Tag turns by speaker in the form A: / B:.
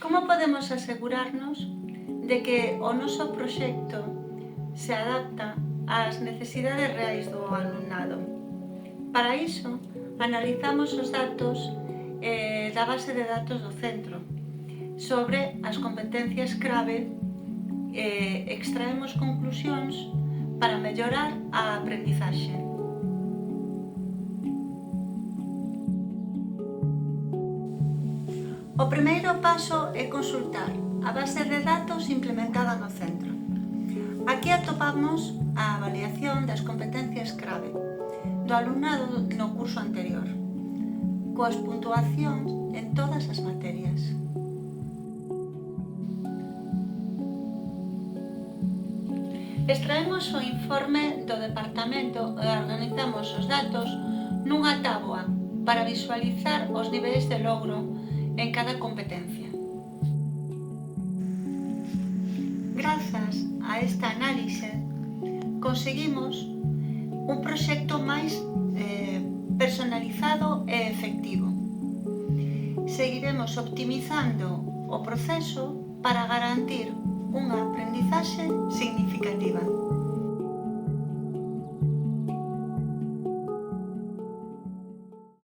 A: Como podemos asegurarnos de que o noso proxecto se adapta ás necesidades reais do alumnado? Para iso, analizamos os datos da base de datos do centro sobre as competencias clave e extraemos conclusións para mellorar a aprendizaxe. O primeiro paso é consultar a base de datos implementada no centro. Aquí atopamos a avaliación das competencias clave do alumnado no curso anterior, coas puntuacións en todas as materias. Extraemos o informe do departamento e organizamos os datos nunha táboa para visualizar os niveis de logro en cada competencia. Grazas a esta análise, conseguimos un proxecto máis personalizado e efectivo. Seguiremos optimizando o proceso para garantir unha aprendizaxe significativa.